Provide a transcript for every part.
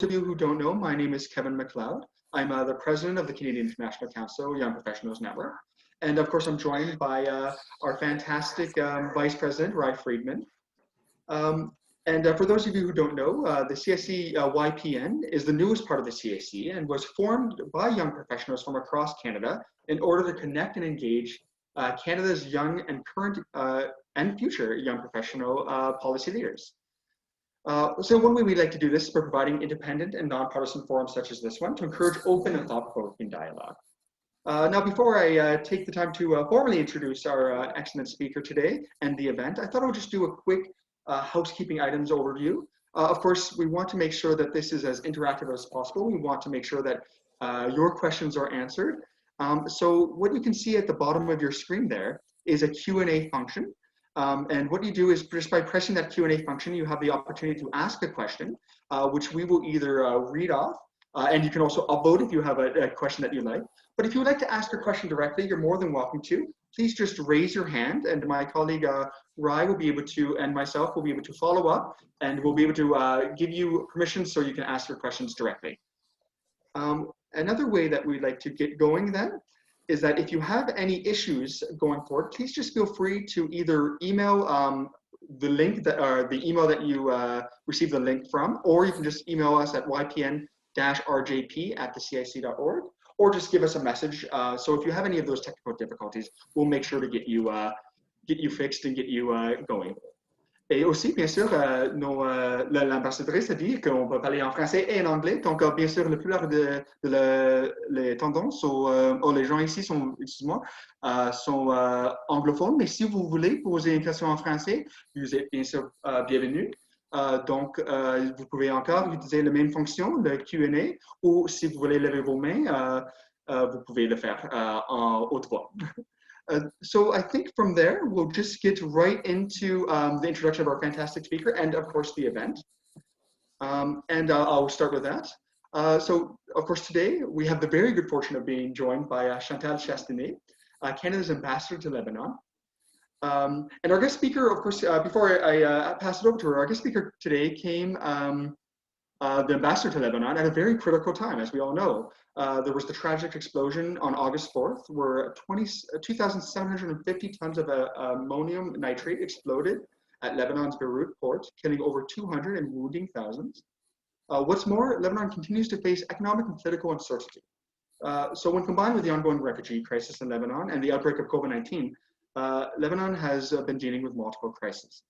Those of you who don't know, my name is Kevin McLeod. I'm the president of the Canadian International Council Young Professionals Network. And of course, I'm joined by our fantastic Vice President, Rye Friedman. For those of you who don't know, the CIC YPN is the newest part of the CIC and was formed by young professionals from across Canada in order to connect and engage Canada's young and current and future young professional policy leaders. So one way we like to do this is by providing independent and nonpartisan forums such as this one to encourage open and thought-provoking dialogue. Now, before I take the time to formally introduce our excellent speaker today and the event, I thought I would just do a quick housekeeping items overview. Of course, we want to make sure that this is as interactive as possible. We want to make sure that your questions are answered. So what you can see at the bottom of your screen there is a Q&A function. And what you do is just by pressing that Q&A function, you have the opportunity to ask a question, which we will either read off, and you can also upvote if you have a question that you like. But if you would like to ask a question directly, you're more than welcome to. Please just raise your hand, and my colleague Rye will be able to, and myself will be able to follow up, and we'll be able to give you permission so you can ask your questions directly. Another way that we'd like to get going then is that if you have any issues going forward, please just feel free to either email the link that, or the email that you received the link from, or you can just email us at ypn-rjp@thecic.org, or just give us a message. So if you have any of those technical difficulties, we'll make sure to get you fixed and get you going. Et aussi, bien sûr, l'ambassadrice a dit qu'on peut parler en français et en anglais. Donc, bien sûr, la plupart les tendances, les gens ici sont, excuse-moi, sont anglophones. Mais si vous voulez poser une question en français, vous êtes bien sûr bienvenue. Donc, vous pouvez encore utiliser la même fonction, le Q&A, ou si vous voulez lever vos mains, vous pouvez le faire en haute voix. So I think from there, we'll just get right into the introduction of our fantastic speaker and, of course, the event. I'll start with that. So, of course, today we have the very good fortune of being joined by Chantal Chastenay, Canada's ambassador to Lebanon. And our guest speaker, of course, before I pass it over to her, our guest speaker today came the ambassador to Lebanon at a very critical time, as we all know. There was the tragic explosion on August 4th, where 2,750 tons of ammonium nitrate exploded at Lebanon's Beirut port, killing over 200 and wounding thousands. What's more, Lebanon continues to face economic and political uncertainty. So when combined with the ongoing refugee crisis in Lebanon and the outbreak of COVID-19, Lebanon has been dealing with multiple crises.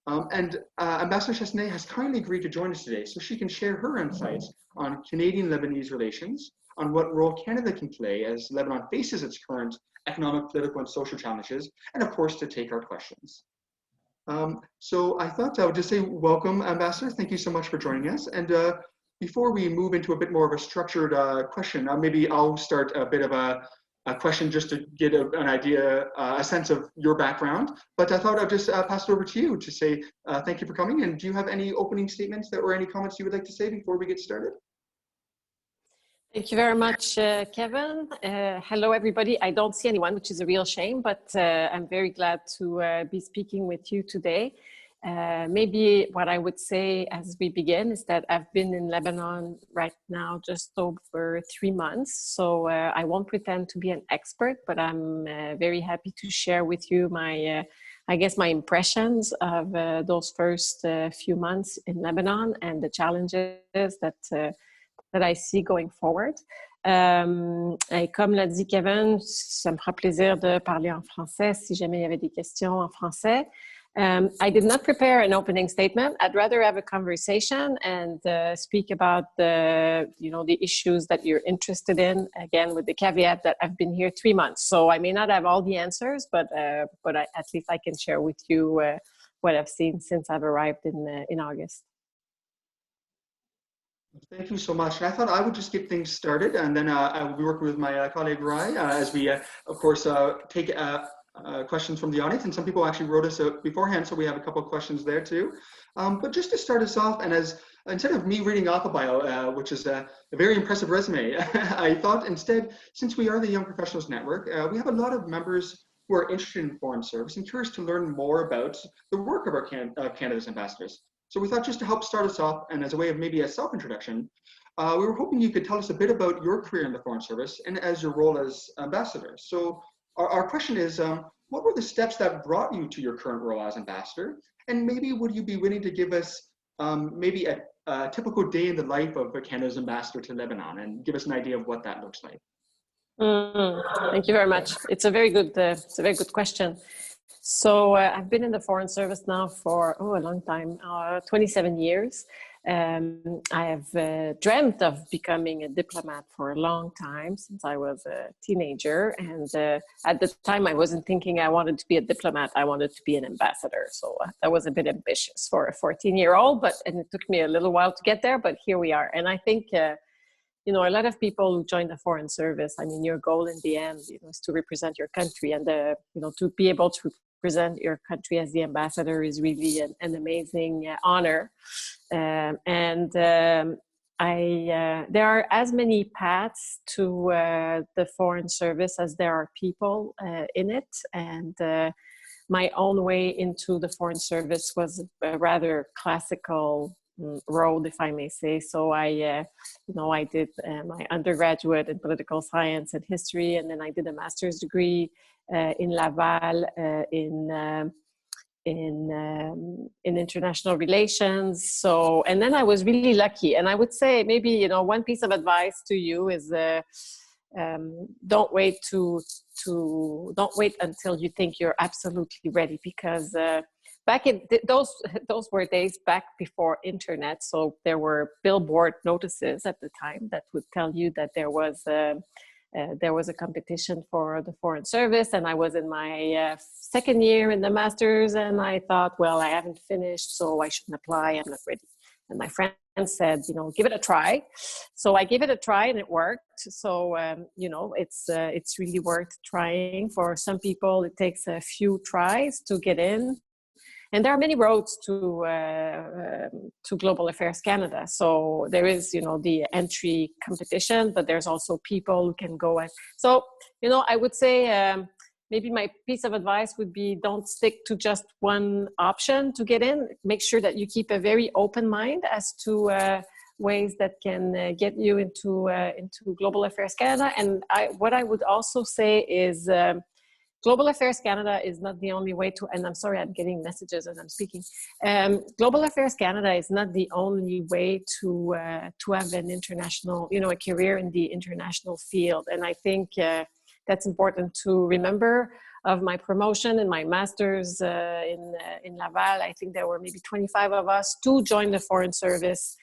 Ambassador Chastenay has kindly agreed to join us today so she can share her insights on Canadian-Lebanese relations, on what role Canada can play as Lebanon faces its current economic, political, and social challenges, and of course to take our questions. So I thought I would just say welcome, Ambassador. Thank you so much for joining us. And before we move into a bit more of a structured question, maybe I'll start a bit of a question just to get an idea, a sense of your background. But I thought I'd just pass it over to you to say thank you for coming. And do you have any opening statements or any comments you would like to say before we get started? Thank you very much, Kevin. Hello, everybody. I don't see anyone, which is a real shame, but I'm very glad to be speaking with you today. Maybe what I would say as we begin is that I've been in Lebanon right now just over 3 months. So I won't pretend to be an expert, but I'm very happy to share with you my, I guess, my impressions of those first few months in Lebanon and the challenges that I see going forward. Et comme l'a dit Kevin, ça me fera plaisir de parler en français si jamais il y avait des questions en français. I did not prepare an opening statement. I'd rather have a conversation and speak about the issues that you're interested in, again, with the caveat that I've been here 3 months. So I may not have all the answers, but at least I can share with you what I've seen since I've arrived in August. Thank you so much. And I thought I would just get things started, and then I will be working with my colleague Rye as we, of course, take questions from the audience. And some people actually wrote us beforehand, so we have a couple of questions there too. But just to start us off, and instead of me reading off a bio, which is a very impressive resume, I thought instead, since we are the Young Professionals Network, we have a lot of members who are interested in foreign service and curious to learn more about the work of our Canada's ambassadors. So we thought just to help start us off and as a way of maybe a self-introduction, we were hoping you could tell us a bit about your career in the Foreign Service and as your role as ambassador. So our question is, what were the steps that brought you to your current role as ambassador? And maybe would you be willing to give us maybe a typical day in the life of Canada's ambassador to Lebanon and give us an idea of what that looks like? Thank you very much. It's a very good question. So I've been in the Foreign Service now for a long time, 27 years. I have dreamt of becoming a diplomat for a long time, since I was a teenager. And at the time, I wasn't thinking I wanted to be a diplomat. I wanted to be an ambassador. So that was a bit ambitious for a 14-year-old, and it took me a little while to get there. But here we are. And I think a lot of people who join the Foreign Service, I mean, your goal in the end, is to represent your country, and to be able to represent your country as the ambassador is really an amazing honor. There are as many paths to the Foreign Service as there are people in it, and my own way into the Foreign Service was a rather classical road, if I may say. So I did my undergraduate in political science and history, and then I did a master's degree in Laval in international relations. So, and then I was really lucky. And I would say maybe one piece of advice to you is don't wait until you think you're absolutely ready, because back in those were days back before internet, so there were billboard notices at the time that would tell you that there was a competition for the Foreign Service, and I was in my second year in the masters, and I thought, well, I haven't finished, so I shouldn't apply. I'm not ready. And my friend said, give it a try. So I gave it a try, and it worked. So it's really worth trying. For some people, it takes a few tries to get in. And there are many roads to Global Affairs Canada. So there is, the entry competition, but there's also people who can go. And so, I would say maybe my piece of advice would be, don't stick to just one option to get in. Make sure that you keep a very open mind as to ways that can get you into Global Affairs Canada. And what I would also say is, Global Affairs Canada is not the only way to, and I'm sorry, I'm getting messages as I'm speaking. Global Affairs Canada is not the only way to have an international, a career in the international field. And I think that's important to remember. Of my promotion and my master's in Laval, I think there were maybe 25 of us to join the Foreign Service.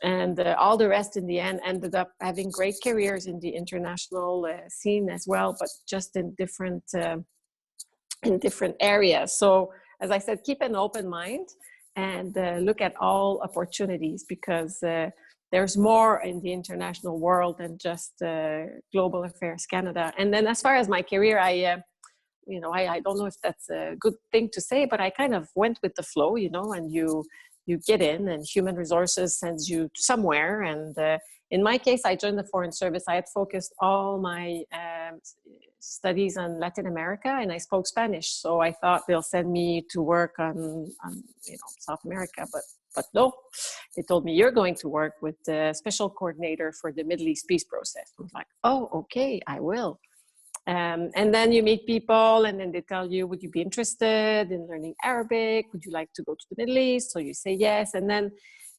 And all the rest in the end ended up having great careers in the international scene as well, but just in different areas. So as I said, keep an open mind and look at all opportunities, because there's more in the international world than just Global Affairs Canada. And then as far as my career, I don't know if that's a good thing to say, but I kind of went with the flow, and you get in, and human resources sends you somewhere. And in my case, I joined the Foreign Service. I had focused all my studies on Latin America, and I spoke Spanish. So I thought they'll send me to work on South America, but no. They told me, you're going to work with the special coordinator for the Middle East peace process. I was like, oh, okay, I will. And then you meet people, and then they tell you, would you be interested in learning Arabic? Would you like to go to the Middle East? So you say yes. And then,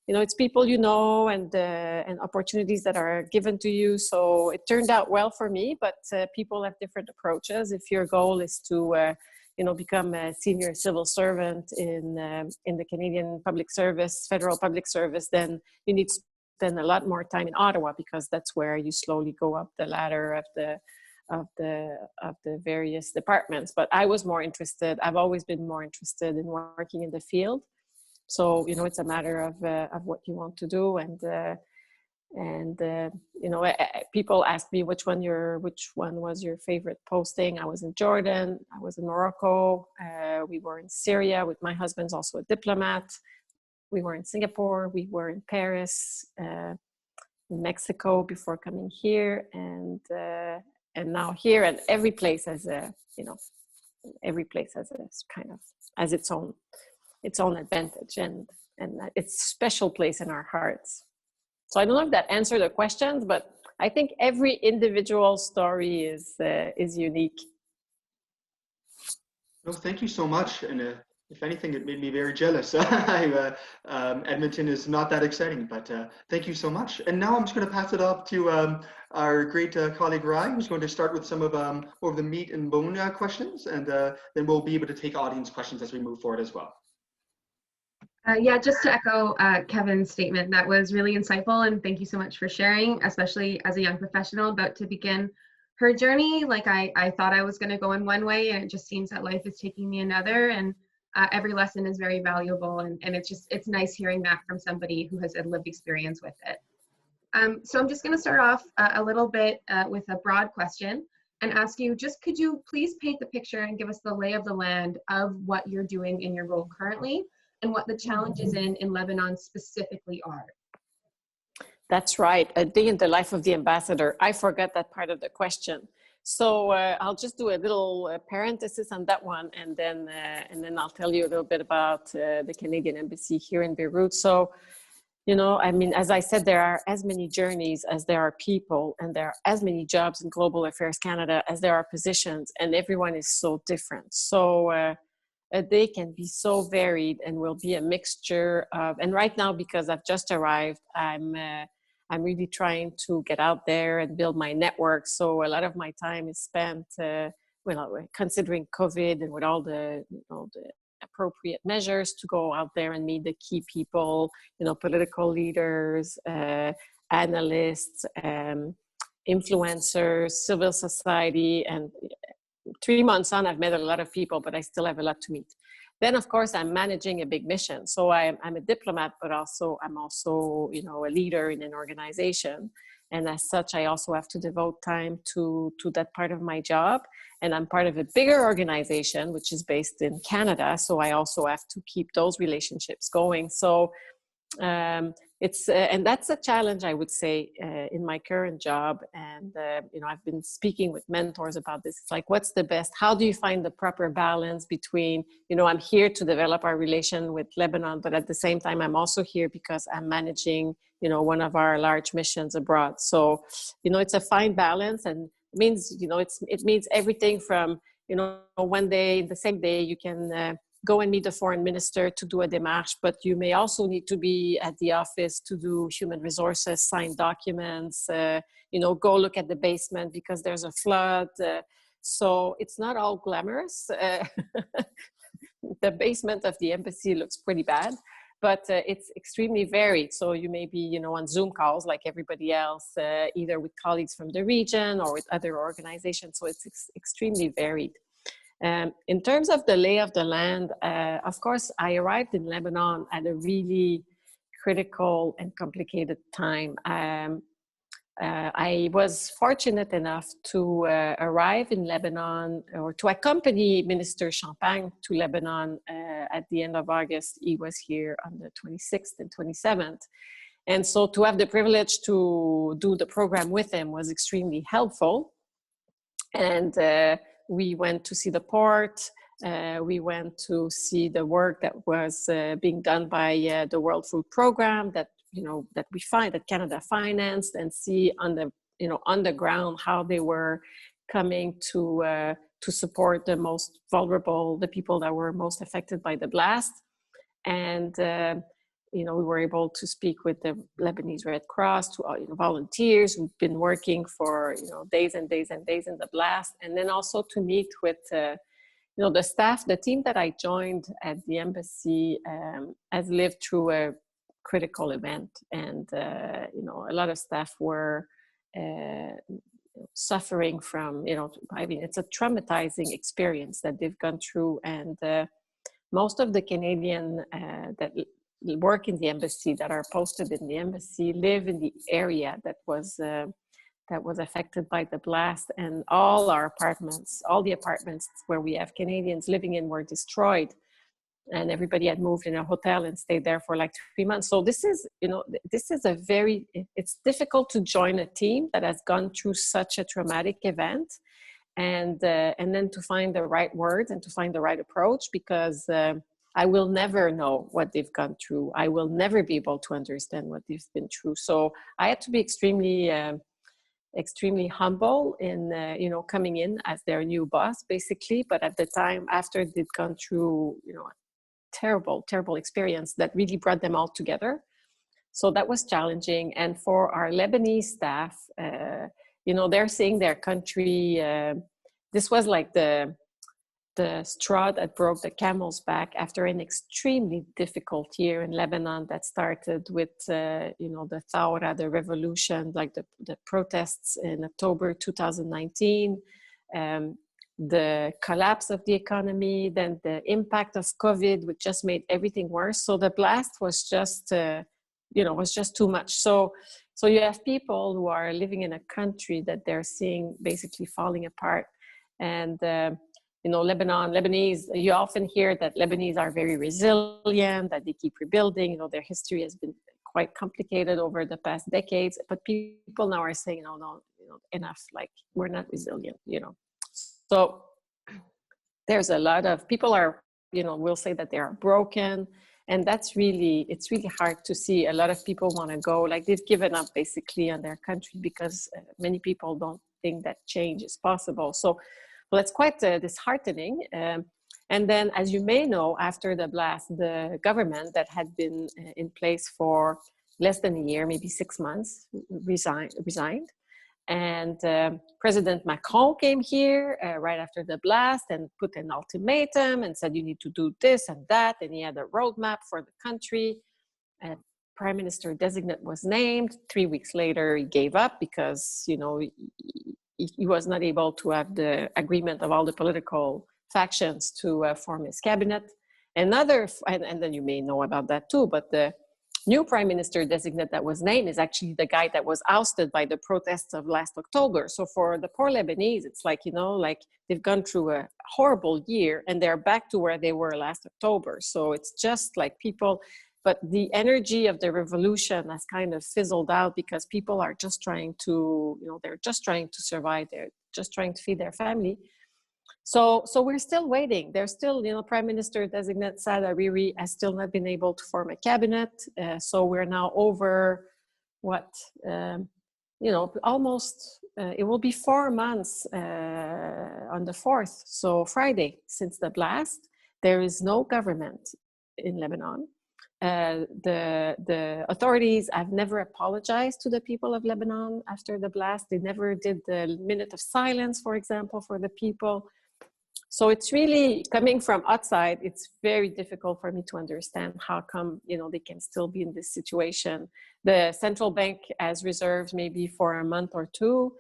it's people and opportunities that are given to you. So it turned out well for me, but people have different approaches. If your goal is to, become a senior civil servant in the Canadian public service, federal public service, then you need to spend a lot more time in Ottawa, because that's where you slowly go up the ladder of the various departments. But I was more interested. I've always been more interested in working in the field. So it's a matter of what you want to do. And people ask me which one was your favorite posting. I was in Jordan. I was in Morocco. We were in Syria with my husband's also a diplomat. We were in Singapore. We were in Paris, in Mexico before coming here, and now here. And every place has a kind of as its own its own advantage, and its special place in our hearts. So I don't know if that answered the questions, but I think every individual story is unique. No, thank you so much. And if anything, it made me very jealous. Edmonton is not that exciting, but thank you so much. And now I'm just going to pass it up to our great colleague Rai, who's going to start with some of more of the meat and bone questions, and then we'll be able to take audience questions as we move forward as well. Yeah, just to echo Kevin's statement, that was really insightful, and thank you so much for sharing, especially as a young professional about to begin her journey. Like I thought I was going to go in one way, and it just seems that life is taking me another, and every lesson is very valuable, and it's nice hearing that from somebody who has a lived experience with it. So I'm just going to start off a little bit with a broad question and ask you, just could you please paint the picture and give us the lay of the land of what you're doing in your role currently, and what the challenges in Lebanon specifically are? That's right. A day in the life of the ambassador. I forgot that part of the question. So I'll just do a little parenthesis on that one, and then I'll tell you a little bit about the Canadian Embassy here in Beirut. So, you know, I mean, as I said, there are as many journeys as there are people, and there are as many jobs in Global Affairs Canada as there are positions, and everyone is so different. So a day can be so varied and will be a mixture of, and right now, because I've just arrived, I'm really trying to get out there and build my network. So a lot of my time is spent, considering COVID and with all the, the appropriate measures, to go out there and meet the key people, political leaders, analysts, influencers, civil society, and 3 months on, I've met a lot of people, but I still have a lot to meet. Then, of course, I'm managing a big mission. So I'm a diplomat, but I'm also, a leader in an organization. And as such, I also have to devote time to that part of my job. And I'm part of a bigger organization, which is based in Canada. So I also have to keep those relationships going. So and that's a challenge, I would say, in my current job. And I've been speaking with mentors about this. It's like, what's the best? How do you find the proper balance between, I'm here to develop our relation with Lebanon, but at the same time, I'm also here because I'm managing, one of our large missions abroad. So, it's a fine balance, and it means, it means everything from, one day, the same day, you can go and meet the foreign minister to do a démarche, but you may also need to be at the office to do human resources, sign documents, go look at the basement because there's a flood. So it's not all glamorous. The basement of the embassy looks pretty bad, but it's extremely varied. So you may be, on Zoom calls like everybody else, either with colleagues from the region or with other organizations. So it's extremely varied. In terms of the lay of the land, of course, I arrived in Lebanon at a really critical and complicated time. I was fortunate enough to arrive in Lebanon, or to accompany Minister Champagne to Lebanon at the end of August. He was here on the 26th and 27th. And so to have the privilege to do the program with him was extremely helpful. And we went to see the port. We went to see the work that was being done by the World Food Program that Canada financed, and see on the ground how they were coming to support the most vulnerable, the people that were most affected by the blast. And we were able to speak with the Lebanese Red Cross, to volunteers who've been working for days and days and days in the blast, and then also to meet with the staff. The team that I joined at the embassy has lived through a critical event, and a lot of staff were suffering from it's a traumatizing experience that they've gone through, and most of the Canadian that work in the embassy, that are posted in the embassy, live in the area that was affected by the blast, and all the apartments where we have Canadians living in were destroyed, and everybody had moved in a hotel and stayed there for like 3 months. So this is it's difficult to join a team that has gone through such a traumatic event, and then to find the right words and to find the right approach, because I will never know what they've gone through. I will never be able to understand what they've been through. So I had to be extremely humble in, coming in as their new boss, basically. But at the time, after they'd gone through, a terrible, terrible experience that really brought them all together. So that was challenging. And for our Lebanese staff, they're seeing their country. This was like the straw that broke the camel's back after an extremely difficult year in Lebanon that started with, the Thawra, the revolution, like the protests in October 2019, the collapse of the economy, then the impact of COVID, which just made everything worse. So the blast was just, was just too much. So you have people who are living in a country that they're seeing basically falling apart. And, Lebanese, you often hear that Lebanese are very resilient, that they keep rebuilding. Their history has been quite complicated over the past decades, but people now are saying, no, enough, like we're not resilient, So there's a lot of people are, will say that they are broken. And it's really hard to see. A lot of people want to go, like they've given up basically on their country because many people don't think that change is possible. So, well, it's quite disheartening. And then, as you may know, after the blast, the government that had been in place for less than a year, maybe 6 months, resigned. And President Macron came here right after the blast and put an ultimatum and said, you need to do this and that. And he had a roadmap for the country. Prime Minister designate was named. 3 weeks later, he gave up because, he was not able to have the agreement of all the political factions to form his cabinet. And then you may know about that too, but the new prime minister designate that was named is actually the guy that was ousted by the protests of last October. So for the poor Lebanese, it's like, like they've gone through a horrible year and they're back to where they were last October. So it's just like people, but the energy of the revolution has kind of fizzled out because people are just trying to, they're just trying to survive. They're just trying to feed their family. So we're still waiting. There's still, Prime Minister designate Saad Hariri has still not been able to form a cabinet. So we're now over almost, it will be 4 months on the 4th. So Friday, since the blast, there is no government in Lebanon. The authorities have never apologized to the people of Lebanon after the blast. They never did the minute of silence, for example, for the people. So it's really coming from outside. It's very difficult for me to understand how come, they can still be in this situation. The central bank has reserves maybe for a month or two.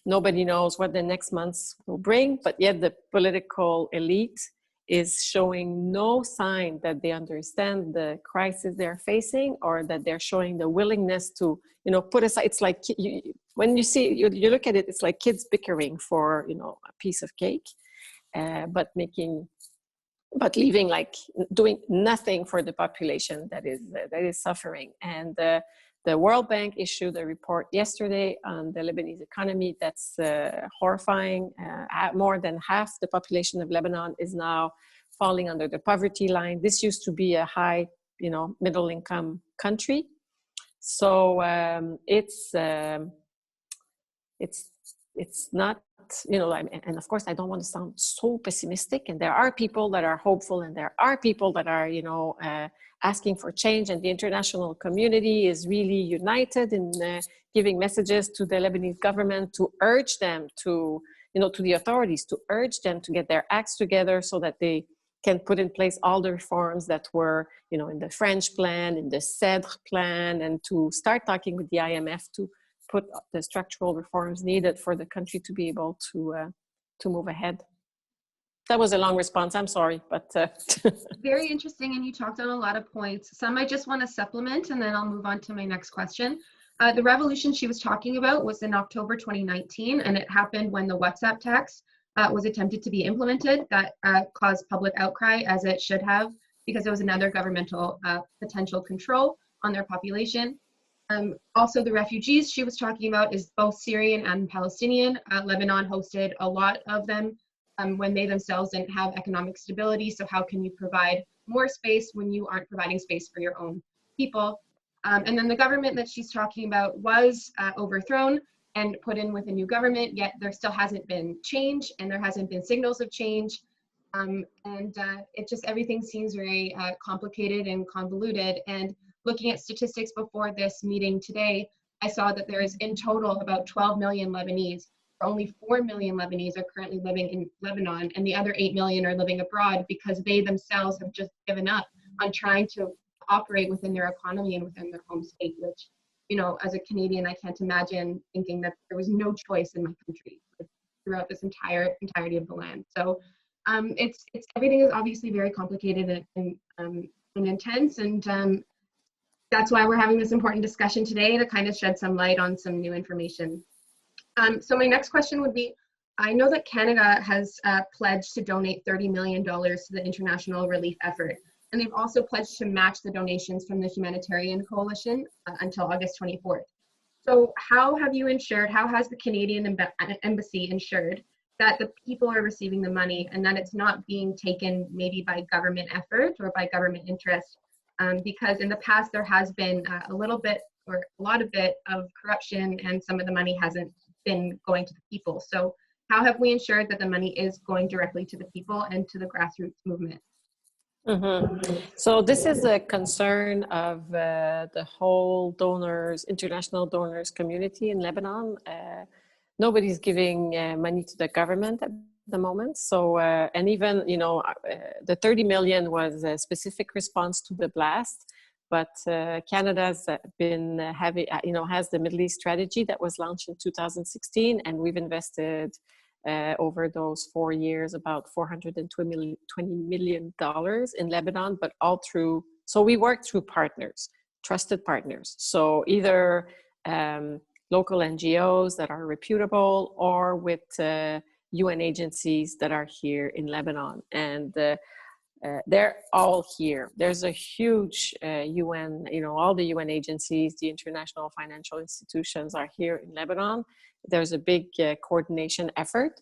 Nobody knows what the next months will bring, but yet the political elite is showing no sign that they understand the crisis they're facing or that they're showing the willingness to, put aside. It's like when you look at it, it's like kids bickering for, a piece of cake, but leaving, like doing nothing for the population that is suffering. And the World Bank issued a report yesterday on the Lebanese economy that's horrifying. More than half the population of Lebanon is now falling under the poverty line. This used to be a high, middle income country. So it's not, and of course I don't want to sound so pessimistic, and there are people that are hopeful and there are people that are, asking for change, and the international community is really united in giving messages to the Lebanese government to urge them to, to the authorities, to urge them to get their acts together so that they can put in place all the reforms that were, in the French plan, in the CEDR plan, and to start talking with the IMF to put the structural reforms needed for the country to be able to move ahead. That was a long response. I'm sorry, but very interesting, and you talked on a lot of points. Some I just want to supplement, and then I'll move on to my next question. The revolution she was talking about was in October 2019, and it happened when the WhatsApp tax was attempted to be implemented. That caused public outcry, as it should have, because there was another governmental potential control on their population. Also, the refugees she was talking about is both Syrian and Palestinian. Lebanon hosted a lot of them when they themselves didn't have economic stability. So how can you provide more space when you aren't providing space for your own people? And then the government that she's talking about was overthrown and put in with a new government, yet there still hasn't been change and there hasn't been signals of change. It just, everything seems very complicated and convoluted. And looking at statistics before this meeting today, I saw that there is in total about 12 million Lebanese. Only 4 million Lebanese are currently living in Lebanon, and the other 8 million are living abroad because they themselves have just given up on trying to operate within their economy and within their home state, which, you know, as a Canadian, I can't imagine thinking that there was no choice in my country throughout this entirety of the land. So it's everything is obviously very complicated and intense, and that's why we're having this important discussion today, to kind of shed some light on some new information. So my next question would be, I know that Canada has pledged to donate $30 million to the international relief effort, and they've also pledged to match the donations from the Humanitarian Coalition until August 24th. So how have you ensured, how has the Canadian Embassy ensured that the people are receiving the money and that it's not being taken maybe by government effort or by government interest? Because in the past there has been a little bit or a lot of bit of corruption, and some of the money hasn't been going to the people. So how have we ensured that the money is going directly to the people and to the grassroots movement? So this is a concern of the whole international donors community in Lebanon. Nobody's giving money to the government at the moment. So, and even, you know, the 30 million was a specific response to the blast, but Canada's been having, you know, has the Middle East strategy that was launched in 2016, and we've invested over those 4 years about $420 million in Lebanon, but all through, so we work through partners, trusted partners. So either local NGOs that are reputable, or with UN agencies that are here in Lebanon. And they're all here. There's a huge UN, you know, all the UN agencies, the international financial institutions are here in Lebanon. There's a big coordination effort.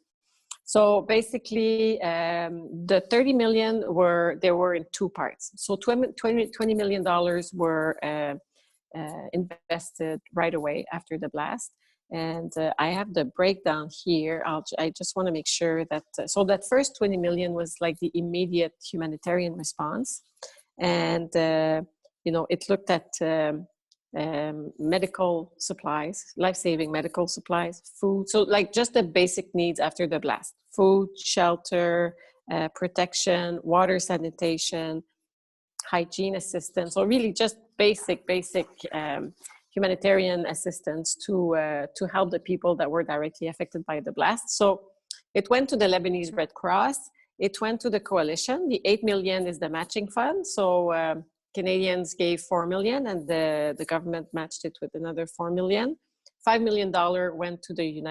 So basically, the 30 million they were in two parts. So $20 million were invested right away after the blast. And I have the breakdown here. I just want to make sure that, so that first 20 million was like the immediate humanitarian response. And, you know, it looked at medical supplies, life-saving medical supplies, food. So like just the basic needs after the blast: food, shelter, protection, water, sanitation, hygiene assistance. So really just basic humanitarian assistance to help the people that were directly affected by the blast. So it went to the Lebanese Red Cross. It went to the coalition. The 8 million is the matching fund. So Canadians gave 4 million, and the government matched it with another 4 million. $5 million went to the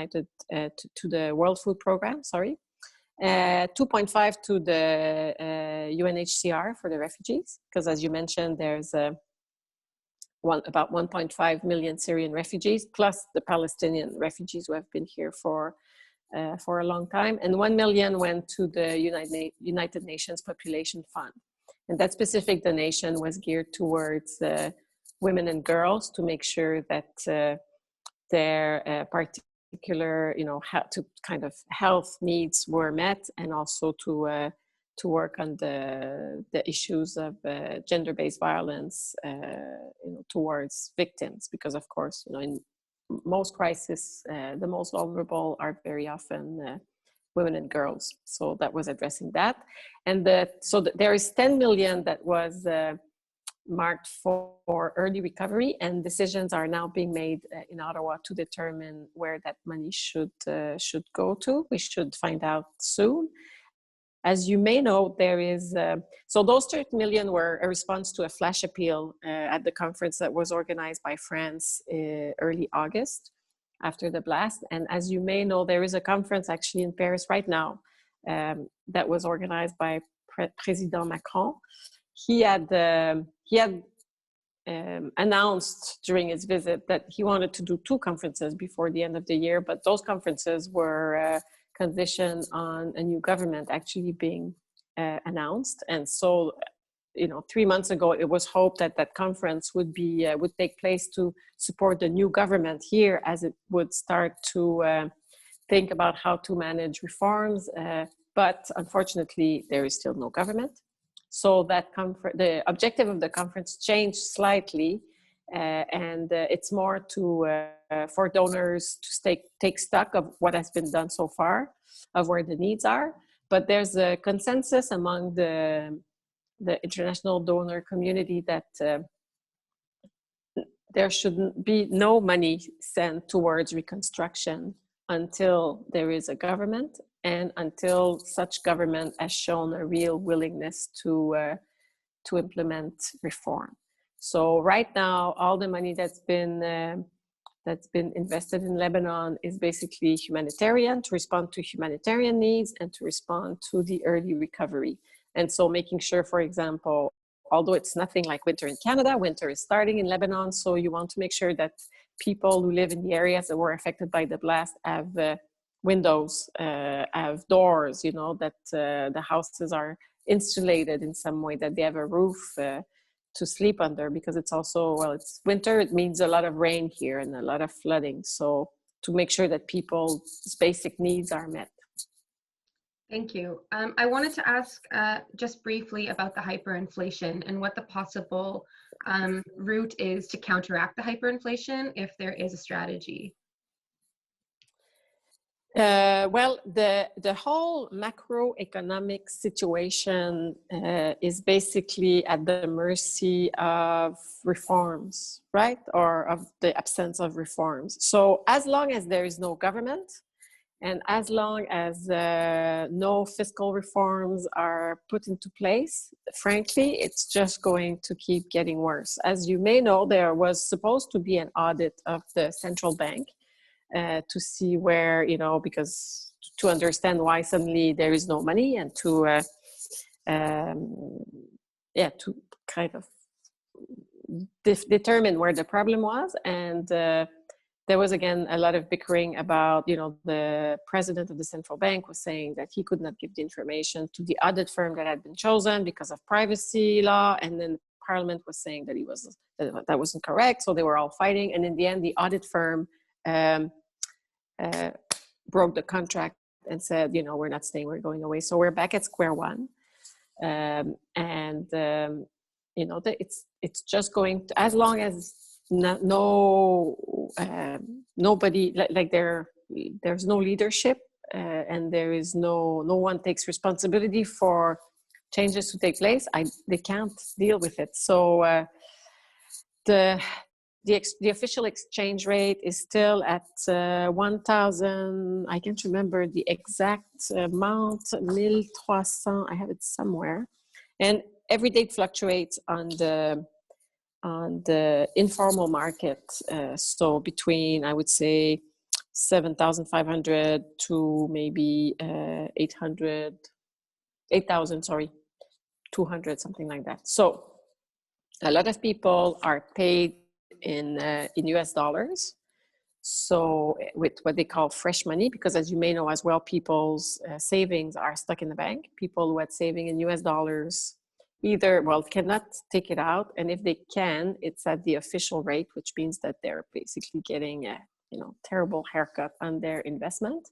to the World Food Program, 2.5 to the UNHCR for the refugees, because as you mentioned, there's about 1.5 million Syrian refugees, plus the Palestinian refugees who have been here for a long time. And 1 million went to the United Nations Population Fund. And that specific donation was geared towards women and girls, to make sure that their particular, you know, to kind of health needs were met, and also to work on the issues of gender-based violence, you know, towards victims, because of course, you know, in most crises, the most vulnerable are very often women and girls. So that was addressing that. And there is 10 million that was marked for early recovery, and decisions are now being made in Ottawa to determine where that money should go to. We should find out soon. As you may know, there is, so those 30 million were a response to a flash appeal at the conference that was organized by France early August after the blast. And as you may know, there is a conference actually in Paris right now that was organized by President Macron. He had announced during his visit that he wanted to do 2 conferences before the end of the year, but those conferences were condition on a new government actually being announced. And so, 3 months ago, it was hoped that that conference would take place to support the new government here as it would start to think about how to manage reforms. But unfortunately, there is still no government. So the objective of the conference changed slightly, and it's more for donors to take stock of what has been done so far, of where the needs are. But there's a consensus among the international donor community that there shouldn't be no money sent towards reconstruction until there is a government and until such government has shown a real willingness to implement reform. So right now, all the money that's been invested in Lebanon is basically humanitarian, to respond to humanitarian needs and to respond to the early recovery. And so making sure, for example, although it's nothing like winter in Canada, winter is starting in Lebanon. So you want to make sure that people who live in the areas that were affected by the blast have windows, have doors, that the houses are insulated in some way, that they have a roof to sleep under, because it's also, it's winter, it means a lot of rain here and a lot of flooding. So to make sure that people's basic needs are met. Thank you. I wanted to ask just briefly about the hyperinflation and what the possible route is to counteract the hyperinflation, if there is a strategy. Well, the whole macroeconomic situation is basically at the mercy of reforms, right? Or of the absence of reforms. So as long as there is no government, and as long as no fiscal reforms are put into place, frankly, it's just going to keep getting worse. As you may know, there was supposed to be an audit of the central bank to see where, because to understand why suddenly there is no money, and to kind of determine where the problem was. And there was, again, a lot of bickering about, the president of the central bank was saying that he could not give the information to the audit firm that had been chosen because of privacy law. And then Parliament was saying that that wasn't correct. So they were all fighting. And in the end, the audit firm broke the contract and said, we're not staying, we're going away. So we're back at square one. It's just going to, as long as nobody, there's no leadership and there is no one takes responsibility for changes to take place, they can't deal with it. So the official exchange rate is still at 1,000. I can't remember the exact amount. 1,300. I have it somewhere, and every day it fluctuates on the informal market. So between, I would say, 7,500 to maybe 8,000. Sorry, 200, something like that. So a lot of people are paid in US dollars, so with what they call fresh money, because as you may know as well, people's savings are stuck in the bank. People who had saving in US dollars cannot take it out, and if they can, it's at the official rate, which means that they're basically getting a terrible haircut on their investment.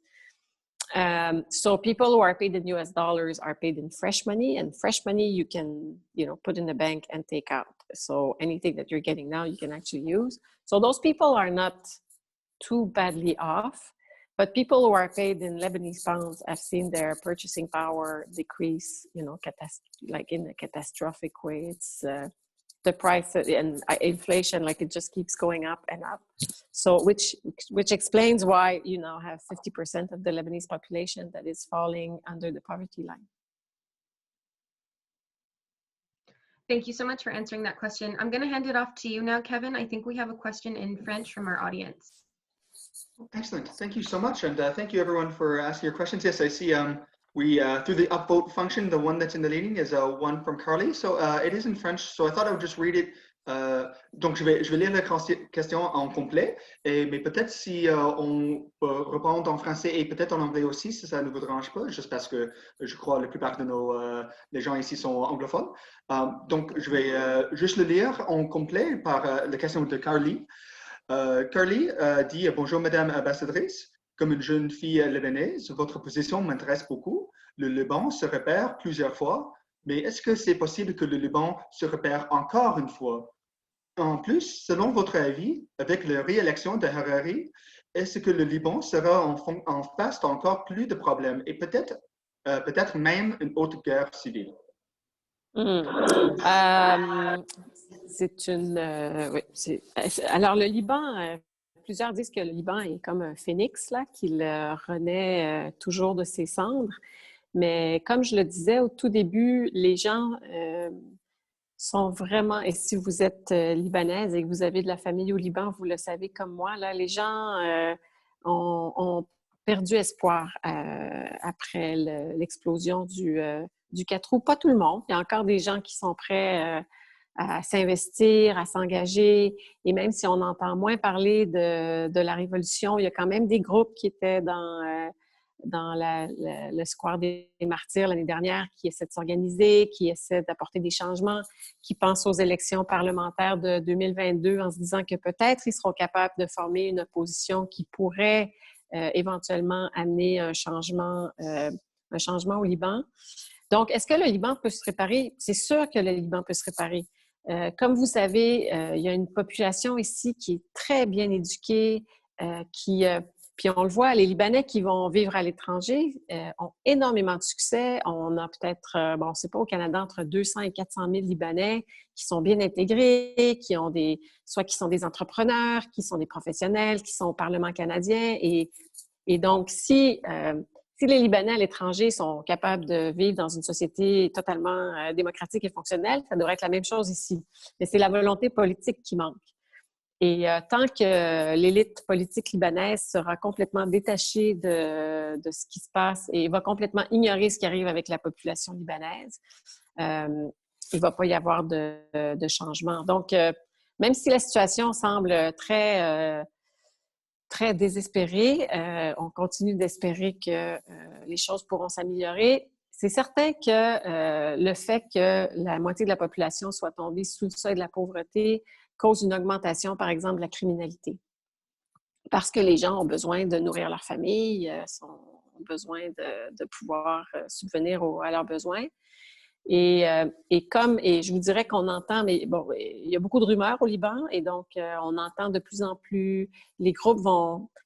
So people who are paid in US dollars are paid in fresh money, and fresh money you can put in the bank and take out. So anything that you're getting now you can actually use. So those people are not too badly off, but people who are paid in Lebanese pounds have seen their purchasing power decrease, in a catastrophic way. It's the price and inflation, it just keeps going up and up. So which explains why you now have 50% of the Lebanese population that is falling under the poverty line. Thank you so much for answering that question. I'm going to hand it off to you now, Kevin. I think we have a question in French from our audience. Excellent. Thank you so much. And thank you everyone for asking your questions. Yes, I see we through the upvote function, the one that's in the leading is one from Carly. So it is in French. So I thought I would just read it Donc, je vais lire la question en complet, mais peut-être si on peut répondre en français et peut-être en anglais aussi, si ça ne vous dérange pas, juste parce que je crois que la plupart de les gens ici sont anglophones. Donc, je vais juste le lire en complet par la question de Carly. Carly dit « Bonjour, Madame Ambassadrice. Comme une jeune fille libanaise, votre position m'intéresse beaucoup. Le Liban se repère plusieurs fois, mais est-ce que c'est possible que le Liban se repère encore une fois? En plus, selon votre avis, avec la réélection de Harari, est-ce que le Liban sera en face d'encore plus de problèmes et peut-être même une autre guerre civile? C'est une... oui, alors, le Liban, plusieurs disent que le Liban est comme un phénix, là, qu'il renaît toujours de ses cendres. Mais comme je le disais au tout début, les gens sont vraiment... Et si vous êtes libanaise et que vous avez de la famille au Liban, vous le savez comme moi, là, les gens ont perdu espoir après l'explosion du 4 août. Pas tout le monde. Il y a encore des gens qui sont prêts à s'investir, à s'engager. Et même si on entend moins parler de la révolution, il y a quand même des groupes qui étaient dans le square des Martyrs l'année dernière, qui essaient de s'organiser, qui essaient d'apporter des changements, qui pensent aux élections parlementaires de 2022 en se disant que peut-être ils seront capables de former une opposition qui pourrait éventuellement amener un changement au Liban. Donc, est-ce que le Liban peut se réparer? C'est sûr que le Liban peut se réparer. Comme vous savez, il y a une population ici qui est très bien éduquée, puis on le voit, les Libanais qui vont vivre à l'étranger ont énormément de succès. On a peut-être, bon, on ne sait pas, au Canada, entre 200 et 400 000 Libanais qui sont bien intégrés, soit qui sont des entrepreneurs, qui sont des professionnels, qui sont au Parlement canadien. Et donc, si les Libanais à l'étranger sont capables de vivre dans une société totalement démocratique et fonctionnelle, ça devrait être la même chose ici. Mais c'est la volonté politique qui manque. Et tant que l'élite politique libanaise sera complètement détachée de ce qui se passe et va complètement ignorer ce qui arrive avec la population libanaise, il ne va pas y avoir de changement. Donc, même si la situation semble très désespérée, on continue d'espérer que les choses pourront s'améliorer. C'est certain que le fait que la moitié de la population soit tombée sous le seuil de la pauvreté cause une augmentation, par exemple, de la criminalité. Parce que les gens ont besoin de nourrir leur famille, ont besoin de pouvoir subvenir à leurs besoins. Et je vous dirais qu'on entend, mais bon, il y a beaucoup de rumeurs au Liban, et donc on entend de plus en plus, les groupes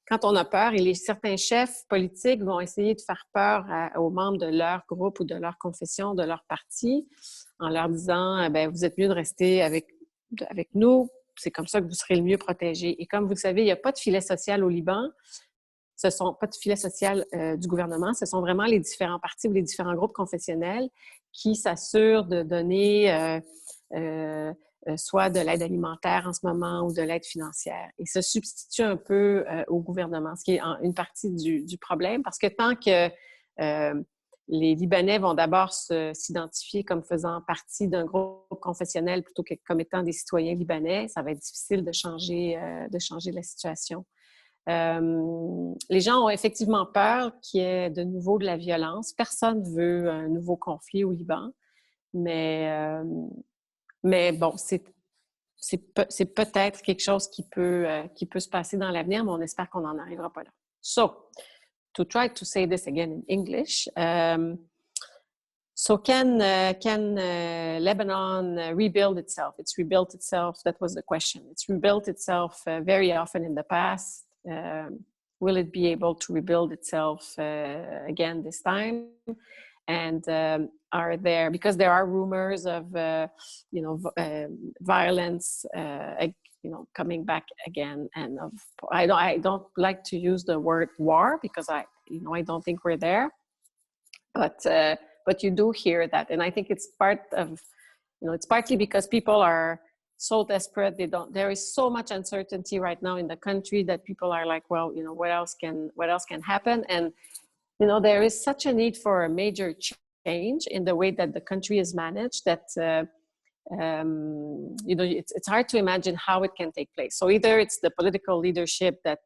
quand on a peur, et certains chefs politiques vont essayer de faire peur aux membres de leur groupe ou de leur confession, de leur parti, en leur disant, ben vous êtes mieux de rester avec nous, c'est comme ça que vous serez le mieux protégés. Et comme vous le savez, il n'y a pas de filet social au Liban. Ce ne sont pas de filet social du gouvernement. Ce sont vraiment les différents partis ou les différents groupes confessionnels qui s'assurent de donner soit de l'aide alimentaire en ce moment ou de l'aide financière. Et se substituent un peu au gouvernement, ce qui est une partie du problème, parce que tant que les Libanais vont d'abord s'identifier comme faisant partie d'un groupe confessionnel plutôt que comme étant des citoyens libanais, ça va être difficile de changer la situation. Les gens ont effectivement peur qu'il y ait de nouveau de la violence. Personne ne veut un nouveau conflit au Liban, mais bon, c'est peut-être quelque chose qui peut se passer dans l'avenir, mais on espère qu'on n'en arrivera pas là. So, to try to say this again in English, so can Lebanon rebuild itself? It's rebuilt itself. That was the question. It's rebuilt itself very often in the past. Will it be able to rebuild itself again this time? And because there are rumors of violence coming back again, and I don't like to use the word war because I don't think we're there, but you do hear that, and I think it's it's partly because people are so desperate. There is so much uncertainty right now in the country that people are like, well, what else can happen? And there is such a need for a major change in the way that the country is managed that you know, it's hard to imagine how it can take place. So either it's the political leadership that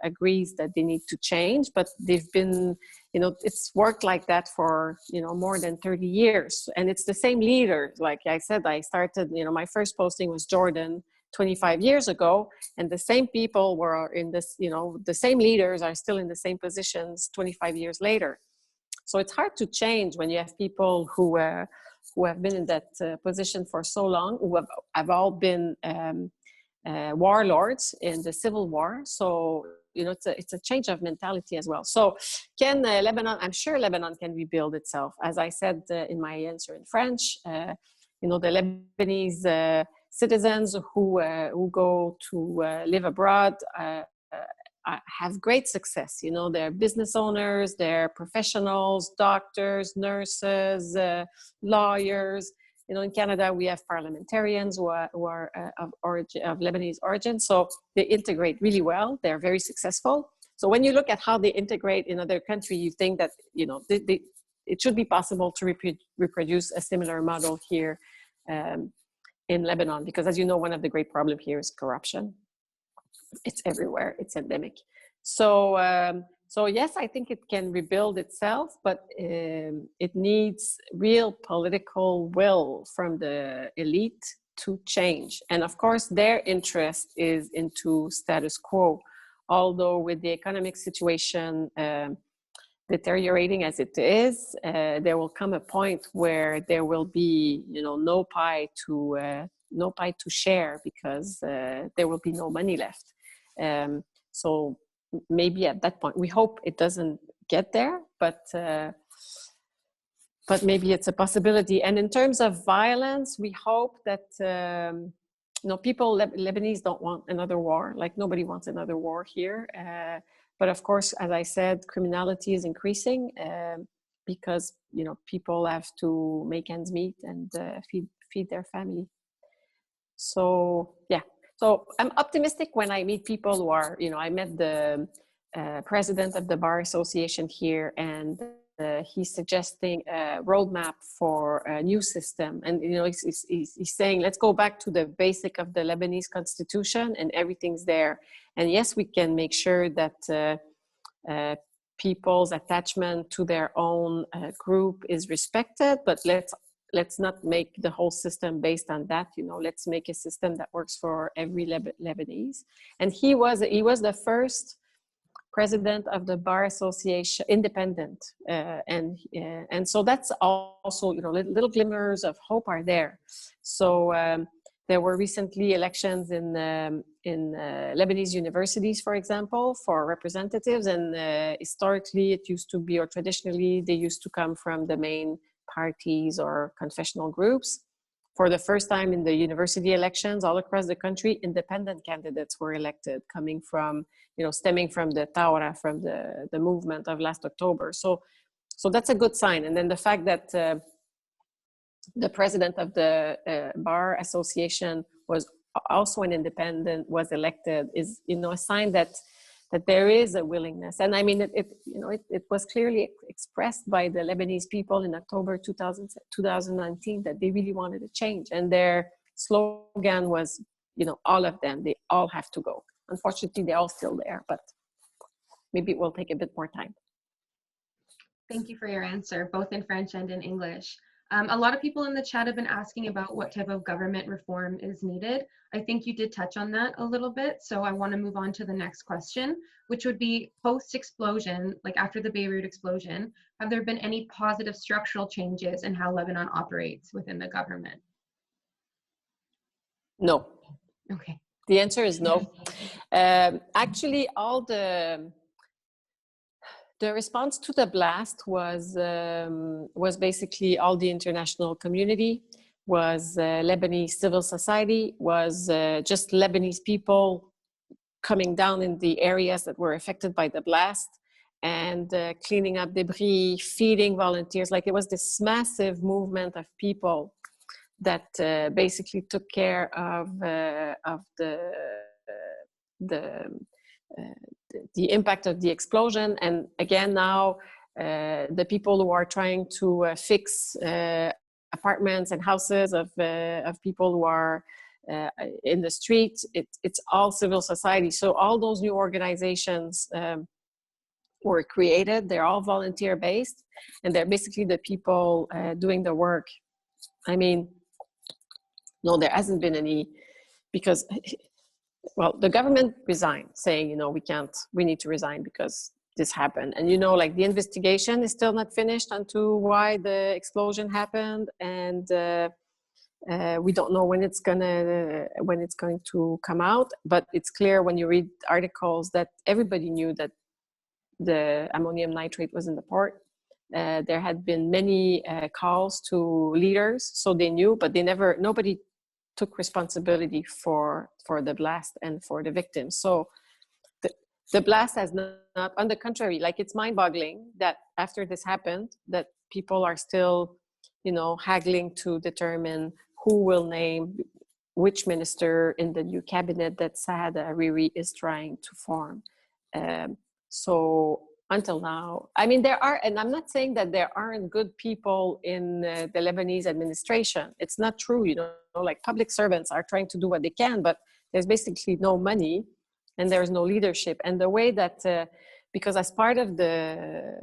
agrees that they need to change, but they've been, you know, it's worked like that for, you know, more than 30 years. And it's the same leader. Like I said, I started, you know, my first posting was Jordan 25 years ago, and the same people were in this, you know, the same leaders are still in the same positions 25 years later. So it's hard to change when you have people who have been in that position for so long, who have all been warlords in the civil war. So, you know, it's a change of mentality as well. So can Lebanon, I'm sure Lebanon can rebuild itself. As I said in my answer in French, you know, the Lebanese citizens who go to live abroad have great success. You know, they're business owners, they're professionals, doctors, nurses, lawyers. You know, in Canada, we have parliamentarians who are of Lebanese origin. So they integrate really well. They're very successful. So when you look at how they integrate in other countries, you think that, you know, it should be possible to reproduce a similar model here in Lebanon. Because as you know, one of the great problems here is corruption. It's everywhere. It's endemic. So, so yes, I think it can rebuild itself, but it needs real political will from the elite to change. And of course, their interest is into status quo. Although with the economic situation deteriorating as it is, there will come a point where there will be, you know, no pie to share, because there will be no money left. So maybe at that point, we hope it doesn't get there, but maybe it's a possibility. And in terms of violence, we hope that, you know, people, Lebanese don't want another war. Like nobody wants another war here. But of course, as I said, criminality is increasing because, you know, people have to make ends meet and feed their family. So yeah. So I'm optimistic when I meet people who are, you know, I met the president of the Bar Association here, and he's suggesting a roadmap for a new system. And, you know, he's saying, let's go back to the basic of the Lebanese constitution and everything's there. And yes, we can make sure that people's attachment to their own group is respected, but let's not make the whole system based on that. You know, let's make a system that works for every Lebanese. And he was the first president of the Bar Association, independent, and so that's also, you know, little glimmers of hope are there. So there were recently elections in Lebanese universities, for example, for representatives, and historically it used to be, or traditionally, they used to come from the main parties or confessional groups. For the first time in the university elections all across the country, independent candidates were elected, coming from, you know, stemming from the Tawra, from the movement of last October. So that's a good sign. And then the fact that the president of the Bar Association was also an independent, was elected, is, you know, a sign that there is a willingness. And I mean, it was clearly expressed by the Lebanese people in October 2019 that they really wanted a change. And their slogan was, you know, all of them, they all have to go. Unfortunately, they're all still there, but maybe it will take a bit more time. Thank you for your answer, both in French and in English. A lot of people in the chat have been asking about what type of government reform is needed. I think you did touch on that a little bit, so I want to move on to the next question, which would be post-explosion, like after the Beirut explosion, have there been any positive structural changes in how Lebanon operates within the government? No. Okay. The answer is no. Actually, all the response to the blast was basically all the international community, was Lebanese civil society, was just Lebanese people coming down in the areas that were affected by the blast and cleaning up debris, feeding volunteers. Like, it was this massive movement of people that basically took care of the impact of the explosion. And again, now the people who are trying to fix apartments and houses of people who are in the street. It's all civil society. So all those new organizations were created. They're all volunteer based, and they're basically the people doing the work. I mean, no, there hasn't been any, because, well, the government resigned, saying, you know, we need to resign because this happened. And, you know, like the investigation is still not finished onto why the explosion happened. And we don't know when it's going to come out. But it's clear when you read articles that everybody knew that the ammonium nitrate was in the port. There had been many calls to leaders, so they knew, but nobody took responsibility for the blast and for the victims. So the blast has not, on the contrary, like it's mind-boggling that after this happened, that people are still, you know, haggling to determine who will name which minister in the new cabinet that Saad Hariri is trying to form. So until now, I mean, there are, and I'm not saying that there aren't good people in the Lebanese administration. It's not true, you know, like public servants are trying to do what they can, but there's basically no money and there's no leadership. And the way that, because as part of the